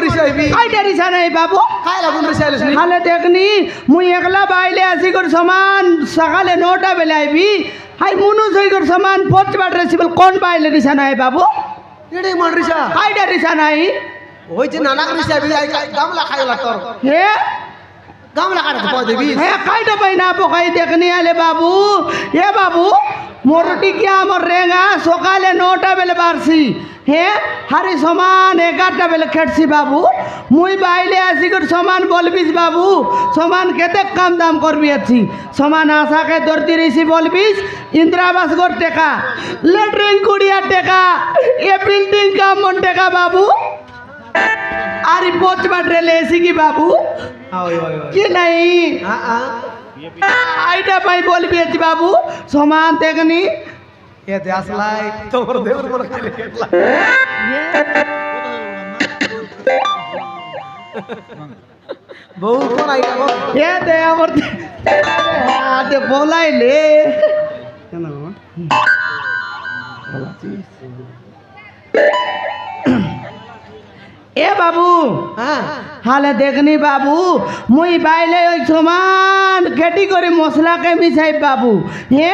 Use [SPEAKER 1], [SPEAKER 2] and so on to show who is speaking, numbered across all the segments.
[SPEAKER 1] রিসাইবি
[SPEAKER 2] কাইটা রিসা নাই বাবু
[SPEAKER 1] খাইলা কোন রিসাইলস নি
[SPEAKER 2] হালে দেখনি মুই একলা বাইলে আসি কর সমান সকালে 9টা বেলা আইবি হাই মুনু সই কর সমান পচবাট রেসিবল কোন বাইলে রিসা নাই বাবু
[SPEAKER 1] এডি মন রিসা
[SPEAKER 2] কাইটা রিসা নাই
[SPEAKER 1] ওই যে নানা রিসাইবি আই গামলা খাইলা তোর
[SPEAKER 2] হে
[SPEAKER 1] গামলা কাটা পয় দেবি
[SPEAKER 2] হে কাইটা পাই না পকাই দেখনি আলে বাবু এ বাবু মোরটি কি আমার রেঙ্গা সকালে 9টা বেলে বারছি হে হারি সমান 11টা বেলে খেটছি বাবু মুই বাইলে আসি কর সমান বলবিস বাবু সমান কেতে কাম দাম করবি আছি সমান আশাকে ধরতি রেছি বলবিস ইন্দ্রাবাস গর টেকা লেটরিন কুড়িয়া টেকা এ বিল্ডিং কামন টেকা বাবু আর পচবাট রেলে এসি কি বাবু
[SPEAKER 1] ওই ওই
[SPEAKER 2] কি নাই
[SPEAKER 1] আ
[SPEAKER 2] আইটা পাই বলবি আছি বাবু সমান দেখনি
[SPEAKER 1] এ দে আসলাই তোর দেউর মন খাইলে কেটলা বউ কোন আইটা গো
[SPEAKER 2] এ দে আমার আতে বলাইলে
[SPEAKER 1] কেন মামা
[SPEAKER 2] এ বাবু
[SPEAKER 1] হ্যাঁ
[SPEAKER 2] হালে দেখনি বাবু মুই বাইলে ওই সমান খেটি করে মশলাকে মিশাই বাবু হে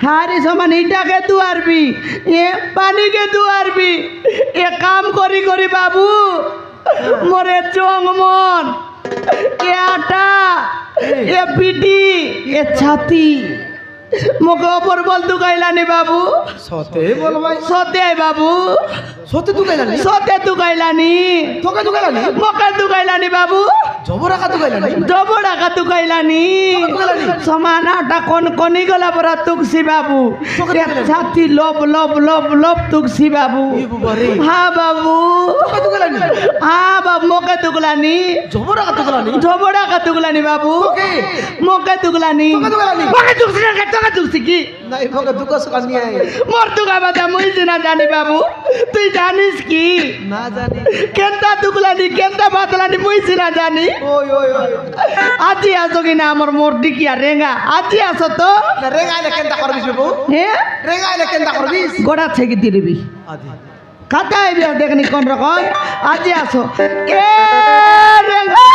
[SPEAKER 2] হারি সমান ইটাকে দুয়ারবি এ পানিকে দুয়ারবি এ কাম করি করি বাবু মোরে চং মন এ আটা এ পিটি এ ছাতি মুখে ওপর বল দুগাইলানি বাবু
[SPEAKER 1] সতে বল ভাই
[SPEAKER 2] সতে বাবু
[SPEAKER 1] সতে তুই গাইলানি
[SPEAKER 2] সতে দুগাইলানি
[SPEAKER 1] তোকে তুই গাইলানি
[SPEAKER 2] মুখে দুগাইলানি বাবু
[SPEAKER 1] জবরা কা তুই গাইলানি
[SPEAKER 2] ডবড়া কা দুগাইলানি সমান আটা কোন কোনি গলা পরা তুকসি বাবু এ ছাতি লব লব লব লব তুকসি বাবু
[SPEAKER 1] ই বুবারে
[SPEAKER 2] হ্যাঁ বাবু
[SPEAKER 1] তোকে তুই গাইলানি
[SPEAKER 2] হ্যাঁ বাবু মুখে দুগলানি
[SPEAKER 1] জবরা কা তুই গাইলানি
[SPEAKER 2] ডবড়া কা দুগলানি বাবু
[SPEAKER 1] তোকে
[SPEAKER 2] মুখে দুগলানি
[SPEAKER 1] তোকে দুগলানি?
[SPEAKER 2] মুখে দুগছি না তোকে দুগছি কি
[SPEAKER 1] নাই তোকে দুঃখ সুখানি আই
[SPEAKER 2] মোর দুগা বাদা মুই না জানি বাবু তুই জানিস কি
[SPEAKER 1] না জানি
[SPEAKER 2] কেনটা দুগলানি কেনটা বাতলানি মুই না জানি
[SPEAKER 1] ওই ওই ওই
[SPEAKER 2] আজি আসো কিনা আমার মোর ডিকিয়া রেঙ্গা আজি আসো তো
[SPEAKER 1] না রেগাইলে কেনটা করবিস বাবু
[SPEAKER 2] হ্যাঁ
[SPEAKER 1] রেগাইলে কেনটা করবিস
[SPEAKER 2] গোড়া থেকে দিবি
[SPEAKER 1] আদি
[SPEAKER 2] খাতা আইবি আর দেখনি কোন রকম আজি আসো এ রেঙ্গা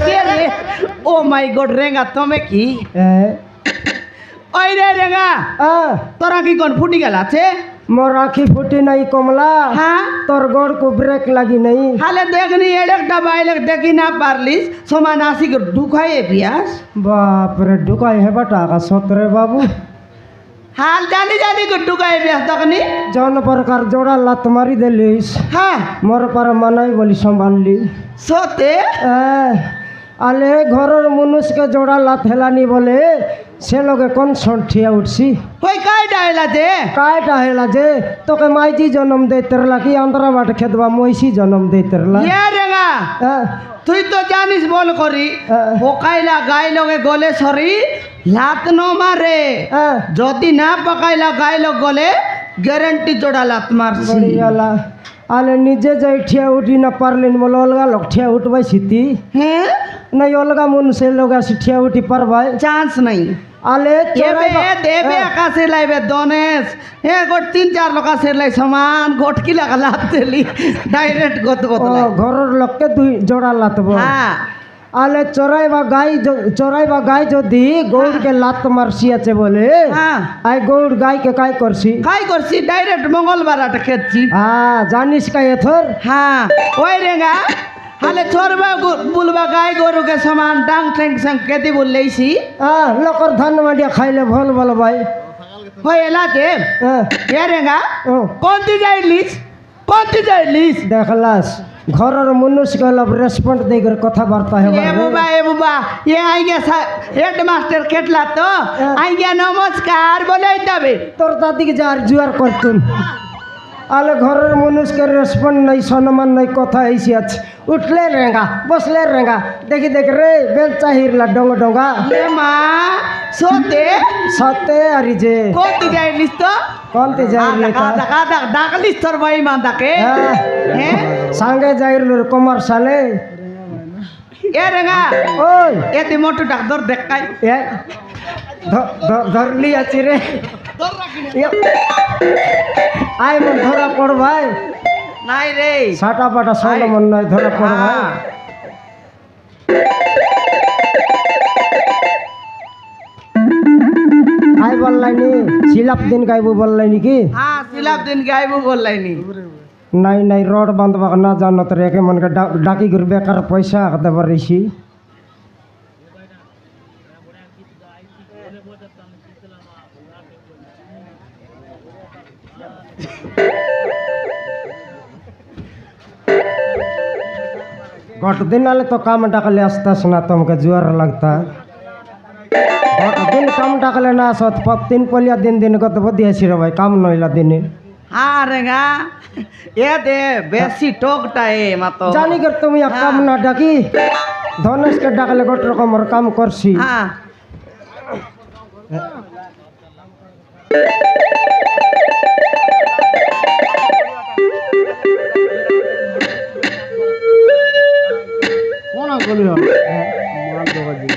[SPEAKER 2] রেঙ্গা রে। ও মাই গড রেঙ্গা তুমি কি ওই রে রেঙ্গা তোরা কি কোন ফুটি গেল আছে
[SPEAKER 3] मोर आँखी फूटी नहीं कमला
[SPEAKER 2] হ্যাঁ
[SPEAKER 3] तोर गोड़ को ब्रेक लगी नहीं
[SPEAKER 2] হালে দেখনি এডেকটা বাইলে দেখি না পারলিস সমান আসি ঢুকাইয়ে পিয়াস
[SPEAKER 3] बाप रे ढुकाई है बटा का सोतरे बाबू
[SPEAKER 2] হাল জানি জানি ঢুকাইয়ে পিয়াস তখনি
[SPEAKER 3] जौन प्रकार जोड़ा लात मारी देलिस
[SPEAKER 2] হ্যাঁ
[SPEAKER 3] मोर पर मनाई बोली संभाली
[SPEAKER 2] সতে
[SPEAKER 3] आले घरर मनुष्य के जोड़ा लात हेलानी बोले से लोगे कौन सठिया उठसी
[SPEAKER 2] ওই কাই ডাইলা দে
[SPEAKER 3] कायटा हेला जे तो के माईजी जन्म दे तेरला की अंतरा बाट खेदवा मोइसी जन्म दे तेरला
[SPEAKER 2] ইয়ে রেঙ্গা তুই তো জানিস বল করি পকাইলা গাই লগে গলে সরি লাত ন মারে যদি না পকাইলা গাই লগ গলে গ্যারান্টি জোড়া লাত মারছি
[SPEAKER 3] बढ़ियाला आले निजे जाई ठिया उठी न पारलिन मोल अलगा लोग ठिया उठबाई सिती
[SPEAKER 2] হ্যাঁ
[SPEAKER 3] नहीं अलगा मन से लोग आसी ठिया उठी पारबाई
[SPEAKER 2] চান্স নাই
[SPEAKER 3] आले
[SPEAKER 2] এবে দেবে আকাশে লাইবে দনেশ হে গোট 3-4 লোক আছে লাই সমান গটকি লাগা লাত দিলি ডাইরেক্ট গত গত লাই
[SPEAKER 3] घरर लोग के दुई जोड़ा लातबो
[SPEAKER 2] হ্যাঁ
[SPEAKER 3] आले चोराइबा गाय जदि गौड़ के लात मारसी আছে বলে
[SPEAKER 2] হ্যাঁ
[SPEAKER 3] आई गौड़ गाय के काय करसी
[SPEAKER 2] কাই করছি ডাইরেক্ট মঙ্গলবার আটা খেতছি
[SPEAKER 3] जानिस का एथर
[SPEAKER 2] হ্যাঁ ওই রেঙ্গা হালে চরবা বুলবা গাই গরুকে সমান ডাং ঠ্যাং সং কেতি বললেইছি
[SPEAKER 3] लोकर धान माडिया खाइले भल भल भाई
[SPEAKER 2] হই এলাতে এ রেঙ্গা কোনটি যাইলিস
[SPEAKER 3] দেখলাস ঘরের মানুষকে অলপ রেসপন্ড দিয়ে করে কথাবার্তা
[SPEAKER 2] এ
[SPEAKER 3] হেবার
[SPEAKER 2] বুবা এ আইগে হেডমাস্টার কেটলা তো আইগে নমস্কার বলে যাবে
[SPEAKER 3] তোর দাদিকে যার জুয়ার করতুন আলে ঘরের মানুষকে রেসপন্ড নাই সম্মান নাই কথা এসে আছে উঠলে রেঙ্গা বসলে রেঙ্গা দেখি রে বেল চাহিরলা ডঙ্গা
[SPEAKER 2] এ মা সোতে
[SPEAKER 3] সতে আরি যে
[SPEAKER 2] কোনটি যাইলিস তো
[SPEAKER 3] কোনতে যাইরলে
[SPEAKER 2] ডাকলিস তোর ভাই মাদাকে হ্যাঁ
[SPEAKER 3] সঙ্গে যাইরল কমার্শালে
[SPEAKER 2] এ রেঙ্গা
[SPEAKER 3] ওই
[SPEAKER 2] এতে মোটু ডাক্তার দেখাই
[SPEAKER 3] এ ধরলি আছি রে আই মন ধরা পড় ভাই
[SPEAKER 2] নাই রে
[SPEAKER 3] সাটা পাটা সল মন নয় ধরা পড় ভাই আই বললাইনি সিলাপ দিন গাইবো বললাইনি কি
[SPEAKER 2] হ্যাঁ সিলাপ দিন গাইবো বললাইনি
[SPEAKER 3] নাই রড বাঁধবা না জানো তোর একে মনকে ডাকি করে বেকার পয়সা দেবার রেছি दिन आले तो काम डाकले आसतास ना तुमके जुआर लगता दिन काम डाकले ना आसत 3 पलिया दिन को तो बदिया छि रे भाई काम नइला दिन
[SPEAKER 2] हाँ रेगा ये दे बेसी टोकटा ए मातो
[SPEAKER 3] जानी कर तुम या काम ना डाकी धनुष के डाकले गोट रकम काम करसी
[SPEAKER 2] हाँ
[SPEAKER 3] কোনা গলি হ মান দোগা দি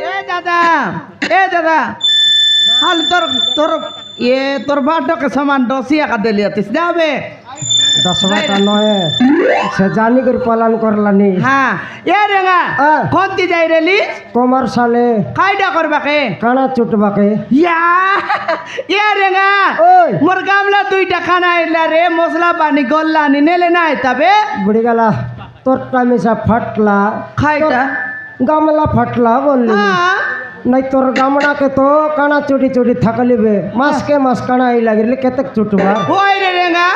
[SPEAKER 2] ए दादा हाल तोर बाटो के सामान डसिया का देलिया तिस जाबे
[SPEAKER 3] 10 बाटा नए से जानी कर पालन करलानी
[SPEAKER 2] हाँ ये रेगा कोनती जाई रेली
[SPEAKER 3] कमर्शियाले
[SPEAKER 2] कायदा करबाके
[SPEAKER 3] काना चुटबाके
[SPEAKER 2] या ये रेगा
[SPEAKER 3] ओय
[SPEAKER 2] मोर गामला 2 টাকা নাইলা রে মশলা পানি গল্লা নি নেলে নাই তবে
[SPEAKER 3] बुड़ी गला तोरटा मिसा फटला
[SPEAKER 2] খাইটা
[SPEAKER 3] गामला फटला बोलली
[SPEAKER 2] हाँ
[SPEAKER 3] नहीं तोर गामड़ा के तो काना चोटी चोटी थकलिबे मास के मास काना आई लागिले केतक चुटबा
[SPEAKER 2] होय रे रेगा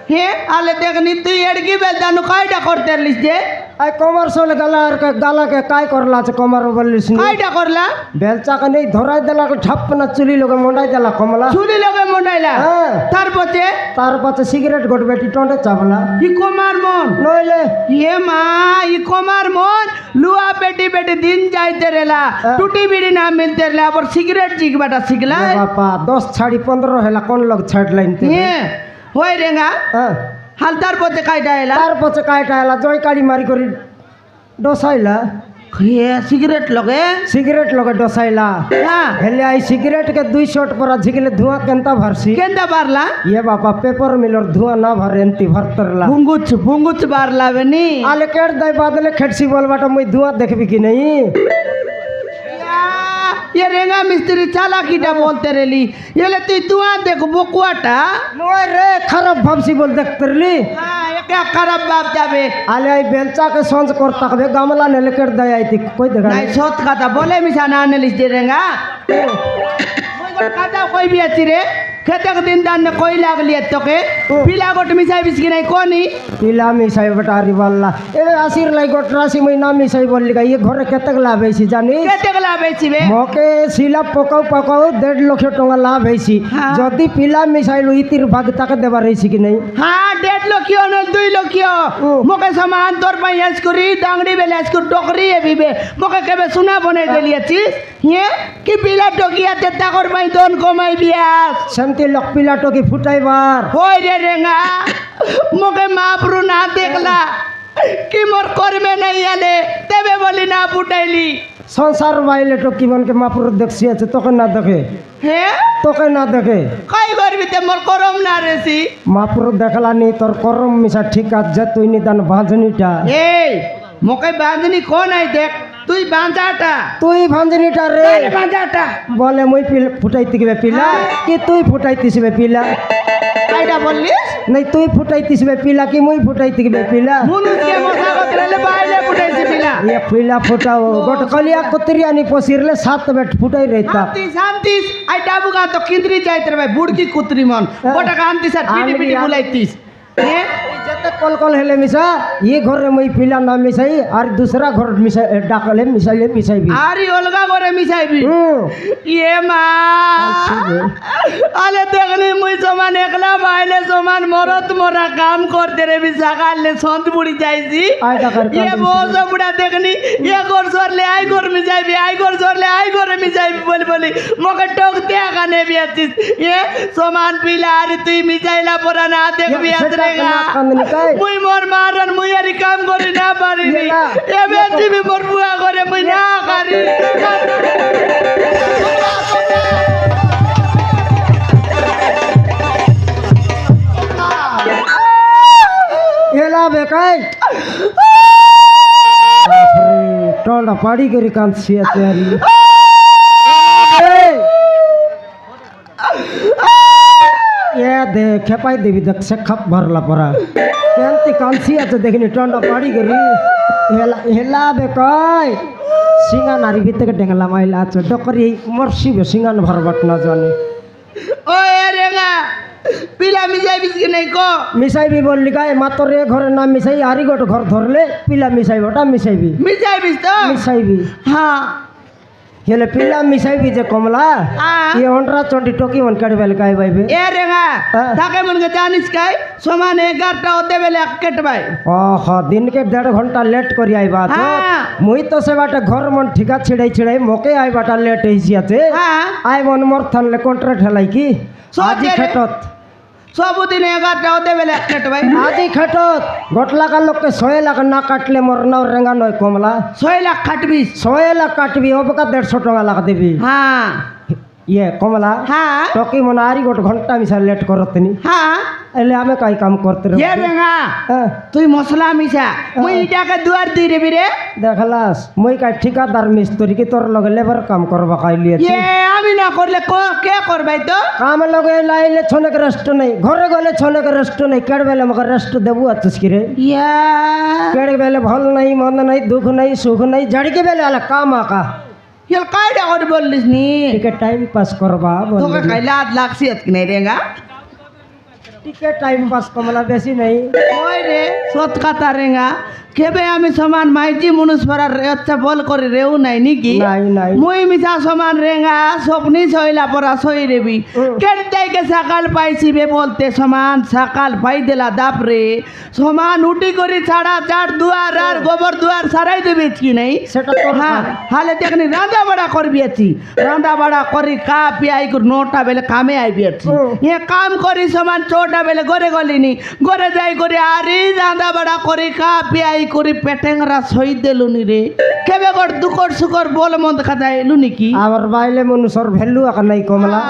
[SPEAKER 2] हे आले देखनी तुई एडगी बेल दानु कायदा करते लिस जे
[SPEAKER 3] आई कमर्शियल गाला के काय करला छ कमर बोललिस नी
[SPEAKER 2] कायदा करला
[SPEAKER 3] बेलचा के नहीं धराई देला के ठप ना चुली लोगे मोंडाई देला कमला
[SPEAKER 2] চুলি লগে মন্ডাইলা
[SPEAKER 3] হ্যাঁ।
[SPEAKER 2] তারপরে
[SPEAKER 3] तार पाछे सिगरेट गोट बेटी टोंडे चावला
[SPEAKER 2] ই কমার মন
[SPEAKER 3] नइले
[SPEAKER 2] ये माँ ই কমার মন লুয়া পেটি পেটি দিন যাইতে রেলা টুটি বিড়ি না মিলতে রেলা আবার সিগারেট চিকবাটা শিখলা
[SPEAKER 3] बापा 10 ছাড়ি 15 হেলা কোন লোক ছাড় লাইন তে
[SPEAKER 2] হ্যাঁ হই রেঙ্গা
[SPEAKER 3] হ্যাঁ
[SPEAKER 2] হালতার পথে কাইটা এলা
[SPEAKER 3] तार पाछे कायटा हेला जय काड़ी मारी करी डोसाइला
[SPEAKER 2] ये सिगरेट लगे
[SPEAKER 3] सिगरेट लगे डोसाइला
[SPEAKER 2] हाँ
[SPEAKER 3] हेले आई सिगरेट के 2 शॉट पर झिकले धुआं केंता भरसी
[SPEAKER 2] केंदा बारला
[SPEAKER 3] ये बापा पेपर मिलर धुआं ना भरेंती भरतरला
[SPEAKER 2] भुंगुच बारला बेनी
[SPEAKER 3] आले केड़ दई बादले खेटसी बोलबाटा मुई धुआं देखबी कि नहीं
[SPEAKER 2] ये रेंगा मिस्त्री चालाकीटा बोलते रेली ये ले तू देख बकुआटा
[SPEAKER 3] नोय रे खराब भाबसी बोल देखतरली
[SPEAKER 2] हाँ ये क्या खराब बाप जाबे
[SPEAKER 3] आले आई बेलचा के सोंच करता कबे गामला ने लेकर दई आईती कोई देखा
[SPEAKER 2] नहीं सोच खाता बोले मिसा ना ने लिस्ट दे रेंगा कोई खाता कोई भी अच्छी रे खेते के दिन दान ने कोई लाग लिया तो के पीला गोट मिसाई बिस्की नहीं कोनी
[SPEAKER 3] पिला मिसाई बटारी वाला ए आसिर लाई गोट राशि मुई ना मिसाई बोलली ये घरे केतक लाभ हैसी जानी
[SPEAKER 2] केते के लाभ हैसी बे
[SPEAKER 3] मके सिला पकाऊ 1.5 लाख टका लाभ हैसी
[SPEAKER 2] हाँ।
[SPEAKER 3] जदी पिला मिसाइल इतिर भाग तक देबा रहीसी कि नहीं
[SPEAKER 2] हाँ 1.5 लाख न 2 लाख मोके सामान तोर पाई एस्कुरी दांगड़ी बेले एस्कुर टोकरी है बीबे मोके केबे सुना बने देलिए चीज ये कि पिला टोकिया ते ताकर पाई दोन कमाई बियास
[SPEAKER 3] शांति लक पिला टोकी फुटाइबार
[SPEAKER 2] होय रे रेंगा मोके महाप्रु ना देखला कि मोर कर्मे नहीं आले तेबे बोली ना फुटाइली
[SPEAKER 3] संसार वाइले टोकी मन के मापुर देखसी আছে তোকে না দেখে
[SPEAKER 2] हे
[SPEAKER 3] তোকে না দেখে
[SPEAKER 2] काई करबी ते मोर करम ना रेसी
[SPEAKER 3] मापुर देखला নি তোর করম মিছা ঠিক আছে তুই নিদান ভাঁজনিটা
[SPEAKER 2] ए मोके बांधनी कोन आई देख তুই বাঁধাটা
[SPEAKER 3] তুই ভাঁজনিটা রে
[SPEAKER 2] বাঁধাটা
[SPEAKER 3] বলে মুই ফুটাইতে গবে পিলা কি তুই ফুটাইতিস বে পিলা
[SPEAKER 2] কাই কাইটা বললিস
[SPEAKER 3] নাই তুই ফুটাইতিস বে পিলা কি মুই ফুটাইতি বে পিলা
[SPEAKER 2] মুনুষকে মশা করতে বাইরে ফুটাইছি পিলা
[SPEAKER 3] ये पिला फुटाओ गोट कलिया कुतरिया नि पोसिरले 7 बेट फुटाई रहता
[SPEAKER 2] শান্তিস আই ডাবুগা তো কিন্দ্রি যাইতে রে ভাই বুড়কি কুতরি মন গোটা কান্তিস আর পিটি পিটি বুলাইতিস হ্যাঁ
[SPEAKER 3] जते कल कल हेले मिसा ये घर रे मुई पिला ना मिसाई और दूसरा घर मिसा डाकले मिसाई भी
[SPEAKER 2] আরে অলগা করে মিশাইবি ইয়ে মা আলে দেখলি মুই সমান একলা বাইলে সমান মরত মরা কাম করতে রে সকালে সন্ত বুড়ি যাইছি
[SPEAKER 3] আই টাকার কাম
[SPEAKER 2] ইয়ে বউস বুড়া দেখনি ইয়ে ঘর সরলে আই ঘর মিশাইবি আই ঘর সরলে আই ঘরে মিশাইবি বলি বলি মকে টকতে আগানে বিয়াছিস ইয়ে সমান পিলা আর তুই মিশাইলা পরা না দেখবি আতরেগা মুই মোর মারন মুই আর কাম করি না পারি নি এ বেচিবি মোর বুয়া করে মুই না করি
[SPEAKER 3] एला बेकाई टोंडा पाड़ी करी कांत सिया तैयारी ये दे खेपाई देवी देख से खप भरला परा केंती कांसिया तो देखनी टोंडा पाड़ी करी हेला बेकाई सिंगा नारी भीतर के डेंगला माइला तो डकरी मरसी बे सिंगा न भरबट न जाने
[SPEAKER 2] ওই রেঙ্গা পিলা মিশাইবিস কি নাই কো
[SPEAKER 3] मिसाई भी बोल लिखा है मातर रे घर नाम मिसाई आरी गोट घर धरले पिला मिसाई बटा मिसाई भी
[SPEAKER 2] মিশাইবিস তো
[SPEAKER 3] मिसाई भी
[SPEAKER 2] হ্যাঁ
[SPEAKER 3] हेले पिला मिसाई भी जे कमला ये होंडरा चोंडी टोकी मन काढे बेले काय भाई बे
[SPEAKER 2] এ রেঙ্গা তাকে মনকে জানিস কাই সমান 11টা ওতে বেলে কেট ভাই
[SPEAKER 3] ओहो दिन के 1.5 घंटा लेट करी आई बात
[SPEAKER 2] हाँ।
[SPEAKER 3] मुई तो से बाटे घर मन ठिका छिड़ाई मोके आई बाटा लेट हिसियाते
[SPEAKER 2] হ্যাঁ
[SPEAKER 3] आई मन मोर थानले कॉन्ट्रैक्ट हलाई की
[SPEAKER 2] सब
[SPEAKER 3] आजी
[SPEAKER 2] दे रे।
[SPEAKER 3] खटत
[SPEAKER 2] সবদিন 11টা ওতে বেলে কেট ভাই
[SPEAKER 3] आजी खटत गोटला का लोग के 100 लाख ना काटले मोर नाव रेंगा नय कमला
[SPEAKER 2] 6 লাখ খাটবিস
[SPEAKER 3] 100 लाख काटबी अब का 150 टका लाख देबी
[SPEAKER 2] হ্যাঁ
[SPEAKER 3] ये कमला
[SPEAKER 2] হ্যাঁ
[SPEAKER 3] टोकी मन आरी गोट घंटा मिसा लेट करतनी
[SPEAKER 2] হ্যাঁ
[SPEAKER 3] एले हमें काई काम करते
[SPEAKER 2] এ রেঙ্গা
[SPEAKER 3] हाँ।
[SPEAKER 2] তুই মশলা মিশা মুই ইটাকে দুয়ার দিই রে বিরে
[SPEAKER 3] देखलास मुई का ठिकादार मिस्त्री की तोर लगे लेबर काम करबा काई लिए
[SPEAKER 2] এ আমি না করলে কে করবাই তো
[SPEAKER 3] काम लगे लाइले छोने के रेस्ट नहीं घरे गले छोने के रेस्ट नहीं केड़ बेले मगर रेस्ट देबू अच्छस की रे
[SPEAKER 2] ইয়া
[SPEAKER 3] केड़ बेले भल नहीं मंद नहीं दुख नहीं सुख नहीं जड़ के बेले आला काम आका
[SPEAKER 2] এল কাইডা করে বললিস নি
[SPEAKER 3] टिके टाइम पास करबा
[SPEAKER 2] তোকে
[SPEAKER 3] बोल
[SPEAKER 2] খাইলে 8 লাখ সিয়াত কি নাই রেঙ্গা
[SPEAKER 3] टिके टाइम पास कमला बेसी नहीं
[SPEAKER 2] ওই রে সত কথা রেঙ্গা কেবে আমি সমান মাইজি মনুষ পড়ার আচ্ছা বল করে রেউ নাই নাকি
[SPEAKER 3] নাই নাই
[SPEAKER 2] মুই মিছা সমান রেঙ্গা স্বপ্নি ছইলা পড়া ছই রেবি কেটে সকাল পাইছি বে বলতে সমান সকাল পাই দিলা দাপ রে সমান উটি করি ছাড়া চার দুয়ার আর গোবর দুয়ার সারাই দেবে কি নাই
[SPEAKER 3] সেটা তো
[SPEAKER 2] হ্যাঁ হালে দেখনি রাঁধা বাড়া করবি আছি রাঁধা বাড়া করি কা পিয়াই করে 9টা বেলে কামে আইবি আছি এ কাম করি সমান 6টা বেলে ঘরে গলিনি ঘরে যাই করে আরে রাঁধা বাড়া করি কা পিয়াই করি পেটেংরা সই দেলুনি রে কেবে গড় দুকর সুকর বল মন্দ খাতা এলু নাকি
[SPEAKER 3] आवर बाइले मनुष्यर वैल्यू आका नहीं कमला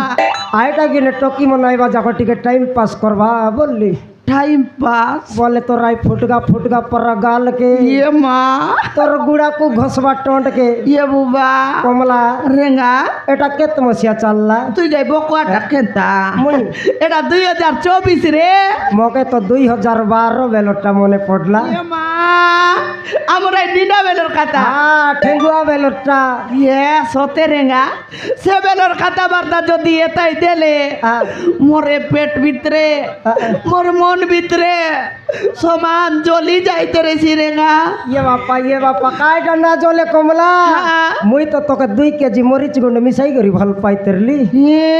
[SPEAKER 3] आइटा गिने टोकी मनाइबा जाको टिके टाइम पास करबा बोलली
[SPEAKER 2] टाइम पास
[SPEAKER 3] बोले तो राई फुटगा पर गाल के
[SPEAKER 2] ये माँ
[SPEAKER 3] तोर गुड़ा को घसबा टोंट के
[SPEAKER 2] ये बुबा
[SPEAKER 3] कमला
[SPEAKER 2] रेंगा
[SPEAKER 3] এটা কেত মসিয়া চাললা
[SPEAKER 2] তুই যাই বকুয়াটা খেতা
[SPEAKER 3] মুই
[SPEAKER 2] এটা 2024 রে
[SPEAKER 3] মকে তো 2012 বেলটা মনে পড়লা
[SPEAKER 2] ये माँ আমরা ডিনা বেলর কথা
[SPEAKER 3] হ্যাঁ ঠেঙ্গুয়া বেলটা
[SPEAKER 2] ইয়ে সতে রেঙ্গা সে বেলর কথা বার্তা যদি এটাই দিলে মোরে পেট ভিতরে মোর মন ভিতরে সমান জ্বলি যাইতে রেছি রেঙ্গা
[SPEAKER 3] ইয়ে বাপা কাইটা না জলে কমলা
[SPEAKER 2] হ্যাঁ।
[SPEAKER 3] মুই তো তোকে 2 কেজি মরিচ গুন্ড মিশাই করি ভাল পাইতেরলি
[SPEAKER 2] এ,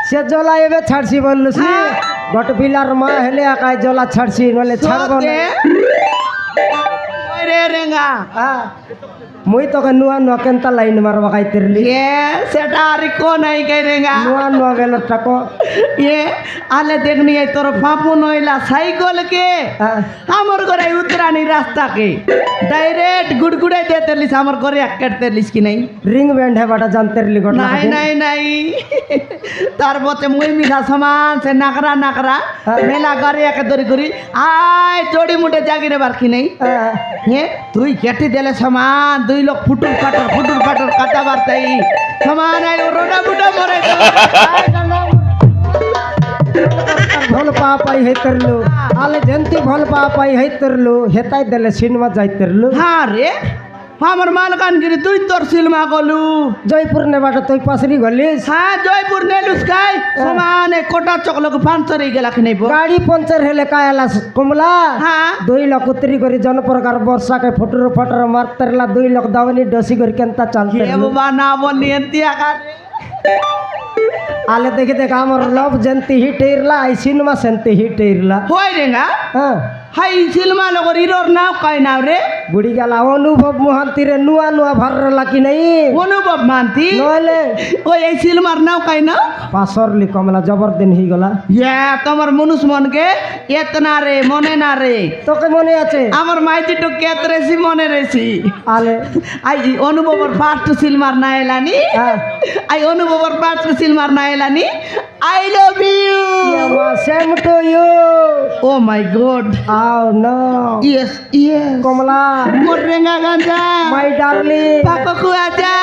[SPEAKER 3] সে জলা এবে ছাড়ছি বললুস
[SPEAKER 2] হ্যাঁ।
[SPEAKER 3] গট বিলার মা হেলে আকাই জলা ছাড়ছি নলে ছাড়ব
[SPEAKER 2] সতে
[SPEAKER 3] না
[SPEAKER 2] ওই রে রেঙ্গা
[SPEAKER 3] হ্যাঁ। মুই তোকে নুয়া নুয়া কেনতা লাইন মারবা খাইতেরলি
[SPEAKER 2] এ সেটা আর কো নাই কে রেঙ্গা
[SPEAKER 3] নুয়া নুয়া বেলটা কো
[SPEAKER 2] এ আলে দেখনি এই তোর ফাপু নইলা সাইকেল কে
[SPEAKER 3] হ্যাঁ।
[SPEAKER 2] আমার ঘরে উতরানি রাস্তা কে ডাইরেক্ট গুড়গুড়াই দিতেলিস আমার ঘরে এক কাটতেলিস কি নাই
[SPEAKER 3] রিং ব্যান্ড হে বাটা জানতেরলি গট
[SPEAKER 2] নাই নাই নাই তার বতে মুই মিঠা সমান সে নাকরা নাকরা মেলা ঘরে একে দড়ি করি আয় চড়ি মুটে জাগিরে বার কি নাই হে তুই কেটে দিলে সমান 2 লোক ফুটুর ফাটর কাটা বার্তাই সমান আই রোডা বুটা মরে
[SPEAKER 3] ଭଲ ପାଇ ହେଇତିರ್ಲು ଆଲେ ଯେମିତି ଭଲ ପାଇ ହେଇତିର୍ಲು ହେତାଇ ଦେଲେ ସିନେମା ଯାଇତିର୍ಲು
[SPEAKER 2] হ্যাঁ রে আমার মালকানগিরি তুই তোর সিনেমা গলু
[SPEAKER 3] জয়পুর নেবাটা তুই পাশরি গলিস
[SPEAKER 2] হ্যাঁ জয়পুর নেলুস কাই সমানে কোটা চকলক পাঞ্চর হয়ে গেলা নেব
[SPEAKER 3] গাড়ি পঞ্চর হেলে কায়ালা কমলা
[SPEAKER 2] হ্যাঁ
[SPEAKER 3] 2 লাখ উতরি করে জন প্রকার বর্ষা কে ফটর ফটর মারতেরলা 2 লাখ দাওনি ডসি করে কেনতা চালতে
[SPEAKER 2] এ বাবা না বনি এন্তি আকার
[SPEAKER 3] আলে দেখে দেখ আমার লভ যেন্তি হিট ইরলা আই সিনেমা সেন্তি হিট ইরলা
[SPEAKER 2] হই রেঙ্গা
[SPEAKER 3] হ্যাঁ
[SPEAKER 2] হাই সিনেমা লগর হিরোর নাম কয় নাও রে
[SPEAKER 3] বুড়ি গেলা অনুভব মহান্তিরে নুয়া নুয়া ভারলা কি নাই
[SPEAKER 2] অনুভব মান্তি
[SPEAKER 3] নইলে
[SPEAKER 2] ওই এই সিনেমার নাম কয় না
[SPEAKER 3] পাশরলি কমলা জবরদিন হই গলা
[SPEAKER 2] ইয়া তোমার মনুষ মনকে এতনা রে মনে না রে
[SPEAKER 3] তোকে মনে আছে
[SPEAKER 2] আমার মাইতি তো কেত রেছি মনে রেছি
[SPEAKER 3] আলে
[SPEAKER 2] আই অনুভবর ফার্স্ট সিনেমার না এলানি
[SPEAKER 3] হ্যাঁ
[SPEAKER 2] আই অনুভবর ফার্স্ট সিনেমার না এলানি I love you
[SPEAKER 3] same to you
[SPEAKER 2] oh my god
[SPEAKER 3] আও নো
[SPEAKER 2] ইয়েস ইয়েস
[SPEAKER 3] কমলা
[SPEAKER 2] মোর রেঙ্গা গাঞ্জা
[SPEAKER 3] মাই ডার্লিং
[SPEAKER 2] পাককু আজা